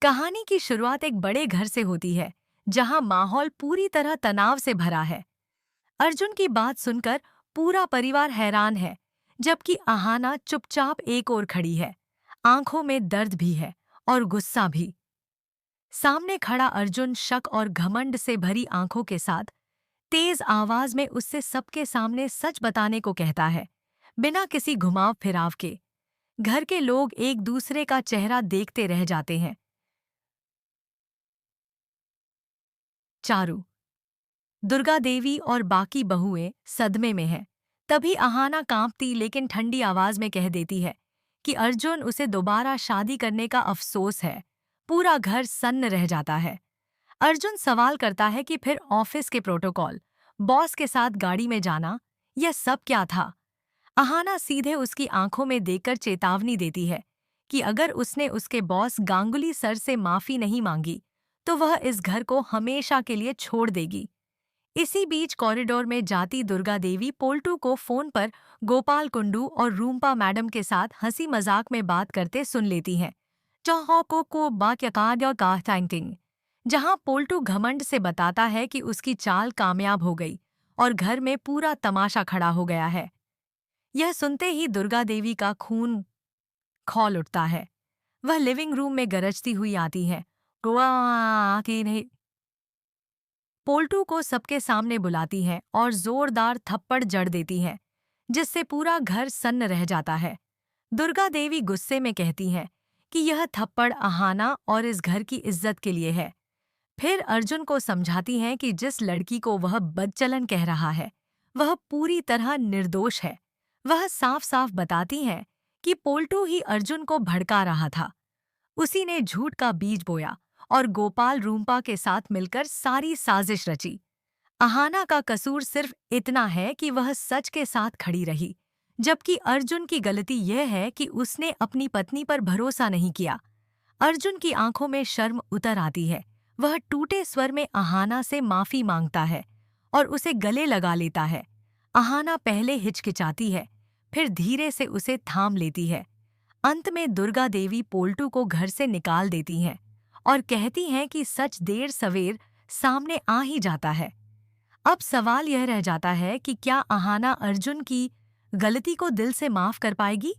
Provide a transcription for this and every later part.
कहानी की शुरुआत एक बड़े घर से होती है, जहां माहौल पूरी तरह तनाव से भरा है। अर्जुन की बात सुनकर पूरा परिवार हैरान है, जबकि आहाना चुपचाप एक ओर खड़ी है। आंखों में दर्द भी है और गुस्सा भी। सामने खड़ा अर्जुन शक और घमंड से भरी आंखों के साथ तेज आवाज में उससे सबके सामने सच बताने को कहता है, बिना किसी घुमाव फिराव के। घर के लोग एक दूसरे का चेहरा देखते रह जाते हैं। चारू, दुर्गा देवी और बाकी बहुएं सदमे में हैं। तभी आहाना कांपती लेकिन ठंडी आवाज में कह देती है कि अर्जुन उसे दोबारा शादी करने का अफसोस है। पूरा घर सन्न रह जाता है। अर्जुन सवाल करता है कि फिर ऑफिस के प्रोटोकॉल, बॉस के साथ गाड़ी में जाना, यह सब क्या था? आहाना सीधे उसकी आंखों में देखकर चेतावनी देती है कि अगर उसने उसके बॉस गांगुली सर से माफी नहीं मांगी, तो वह इस घर को हमेशा के लिए छोड़ देगी। इसी बीच कॉरिडोर में जाती दुर्गा देवी पोल्टू को फोन पर गोपाल कुंडू और रूम्पा मैडम के साथ हंसी मजाक में बात करते सुन लेती हैं। जहां पोल्टू घमंड से बताता है कि उसकी चाल कामयाब हो गई और घर में पूरा तमाशा खड़ा हो गया है। यह सुनते ही दुर्गा देवी का खून खौल उठता है। वह लिविंग रूम में गरजती हुई आती है। पोल्टू को सबके सामने बुलाती है और जोरदार थप्पड़ जड़ देती है, जिससे पूरा घर सन्न रह जाता है। दुर्गा देवी गुस्से में कहती है कि यह थप्पड़ आहाना और इस घर की इज्जत के लिए है। फिर अर्जुन को समझाती हैं कि जिस लड़की को वह बदचलन कह रहा है, वह पूरी तरह निर्दोष है। वह साफ साफ बताती हैं कि पोल्टू ही अर्जुन को भड़का रहा था। उसी ने झूठ का बीज बोया और गोपाल रूम्पा के साथ मिलकर सारी साजिश रची। आहाना का कसूर सिर्फ इतना है कि वह सच के साथ खड़ी रही, जबकि अर्जुन की गलती यह है कि उसने अपनी पत्नी पर भरोसा नहीं किया। अर्जुन की आंखों में शर्म उतर आती है। वह टूटे स्वर में आहाना से माफी मांगता है और उसे गले लगा लेता है। आहाना पहले हिचकिचाती है, फिर धीरे से उसे थाम लेती है। अंत में दुर्गा देवी पोल्टू को घर से निकाल देती हैं और कहती हैं कि सच देर सवेर सामने आ ही जाता है। अब सवाल यह रह जाता है कि क्या आहाना अर्जुन की गलती को दिल से माफ कर पाएगी?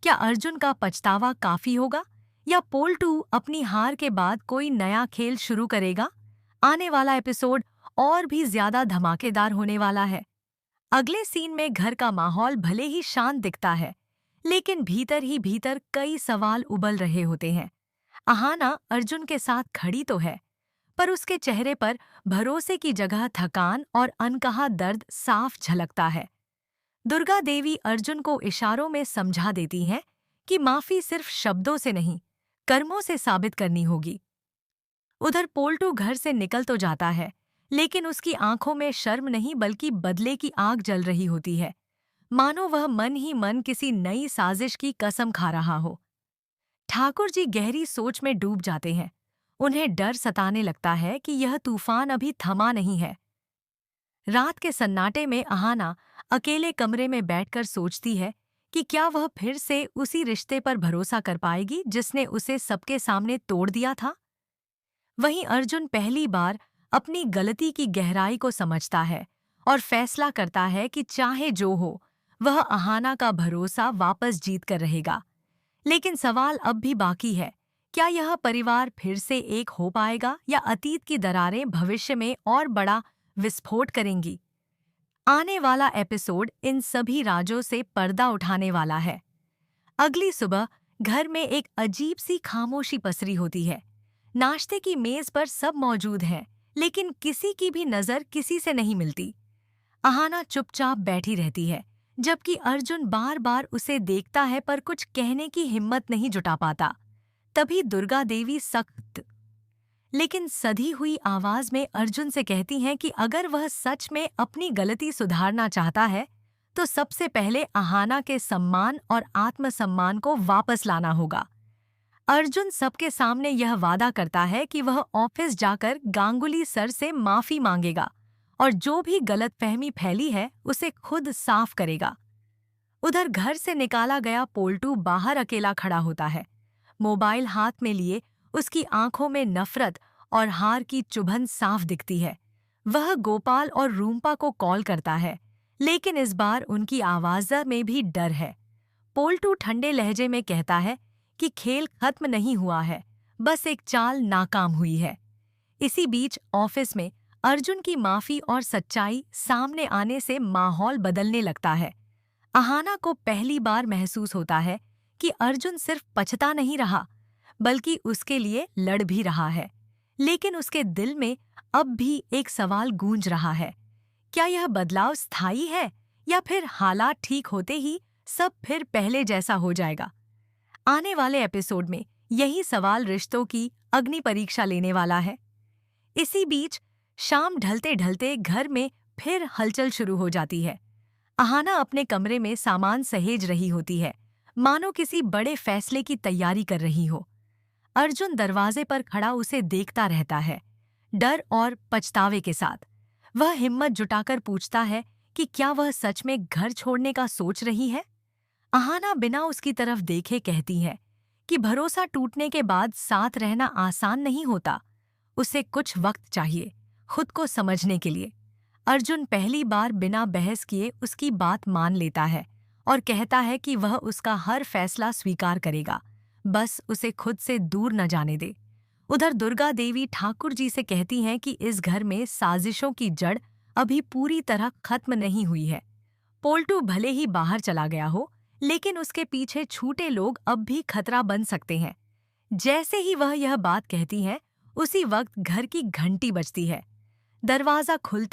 क्या अर्जुन का पछतावा काफी होगा, या पोल्टू अपनी हार के बाद कोई नया खेल शुरू करेगा? आने वाला एपिसोड और भी ज्यादा धमाकेदार होने वाला है। अगले सीन में घर का माहौल भले ही शांत दिखता है, लेकिन भीतर ही भीतर कई सवाल उबल रहे होते हैं। आहाना अर्जुन के साथ खड़ी तो है, पर उसके चेहरे पर भरोसे की जगह थकान और अनकहा दर्द साफ झलकता है। दुर्गा देवी अर्जुन को इशारों में समझा देती हैं कि माफी सिर्फ शब्दों से नहीं, कर्मों से साबित करनी होगी। उधर पोल्टू घर से निकल तो जाता है, लेकिन उसकी आंखों में शर्म नहीं बल्कि बदले की आग जल रही होती है, मानो वह मन ही मन किसी नई साजिश की कसम खा रहा हो। ठाकुर जी गहरी सोच में डूब जाते हैं। उन्हें डर सताने लगता है कि यह तूफान अभी थमा नहीं है। रात के सन्नाटे में आहाना अकेले कमरे में बैठकर सोचती है कि क्या वह फिर से उसी रिश्ते पर भरोसा कर पाएगी जिसने उसे सबके सामने तोड़ दिया था। वहीं अर्जुन पहली बार अपनी गलती की गहराई को समझता है और फैसला करता है कि चाहे जो हो, वह आहाना का भरोसा वापस जीत कर रहेगा। लेकिन सवाल अब भी बाकी है, क्या यह परिवार फिर से एक हो पाएगा या अतीत की दरारें भविष्य में और बड़ा विस्फोट करेंगी? आने वाला एपिसोड इन सभी राजों से पर्दा उठाने वाला है। अगली सुबह घर में एक अजीब सी खामोशी पसरी होती है। नाश्ते की मेज पर सब मौजूद हैं, लेकिन किसी की भी नजर किसी से नहीं मिलती। आहाना चुपचाप बैठी रहती है, जबकि अर्जुन बार बार उसे देखता है पर कुछ कहने की हिम्मत नहीं जुटा पाता। तभी दुर्गा देवी सख्त लेकिन सधी हुई आवाज में अर्जुन से कहती हैं कि अगर वह सच में अपनी गलती सुधारना चाहता है, तो सबसे पहले आहाना के सम्मान और आत्मसम्मान को वापस लाना होगा। अर्जुन सबके सामने यह वादा करता है कि वह ऑफिस जाकर गांगुली सर से माफी मांगेगा और जो भी गलतफहमी फैली है उसे खुद साफ करेगा। उधर घर से निकाला गया पोल्टू बाहर अकेला खड़ा होता है। मोबाइल हाथ में लिए उसकी आंखों में नफरत और हार की चुभन साफ दिखती है। वह गोपाल और रूम्पा को कॉल करता है, लेकिन इस बार उनकी आवाज़ में भी डर है। पोल्टू ठंडे लहजे में कहता है कि खेल खत्म नहीं हुआ है, बस एक चाल नाकाम हुई है। इसी बीच ऑफिस में अर्जुन की माफी और सच्चाई सामने आने से माहौल बदलने लगता है। अहाना को पहली बार महसूस होता है कि अर्जुन सिर्फ पछता नहीं रहा, बल्कि उसके लिए लड़ भी रहा है। लेकिन उसके दिल में अब भी एक सवाल गूंज रहा है, क्या यह बदलाव स्थायी है या फिर हालात ठीक होते ही सब फिर पहले जैसा हो जाएगा? आने वाले एपिसोड में यही सवाल रिश्तों की अग्नि परीक्षा लेने वाला है। इसी बीच शाम ढलते ढलते घर में फिर हलचल शुरू हो जाती है। अहाना अपने कमरे में सामान सहेज रही होती है, मानो किसी बड़े फैसले की तैयारी कर रही हो। अर्जुन दरवाजे पर खड़ा उसे देखता रहता है, डर और पछतावे के साथ। वह हिम्मत जुटाकर पूछता है कि क्या वह सच में घर छोड़ने का सोच रही है। अहाना बिना उसकी तरफ देखे कहती है कि भरोसा टूटने के बाद साथ रहना आसान नहीं होता, उसे कुछ वक्त चाहिए खुद को समझने के लिए। अर्जुन पहली बार बिना बहस किए उसकी बात मान लेता है और कहता है कि वह उसका हर फैसला स्वीकार करेगा, बस उसे खुद से दूर न जाने दे। उधर दुर्गा देवी ठाकुर जी से कहती हैं कि इस घर में साजिशों की जड़ अभी पूरी तरह खत्म नहीं हुई है। पोल्टू भले ही बाहर चला गया हो, लेकिन उसके पीछे छूटे लोग अब भी खतरा बन सकते हैं। जैसे ही वह यह बात कहती हैं, उसी वक्त घर की घंटी बजती है। दरवाजा खुलते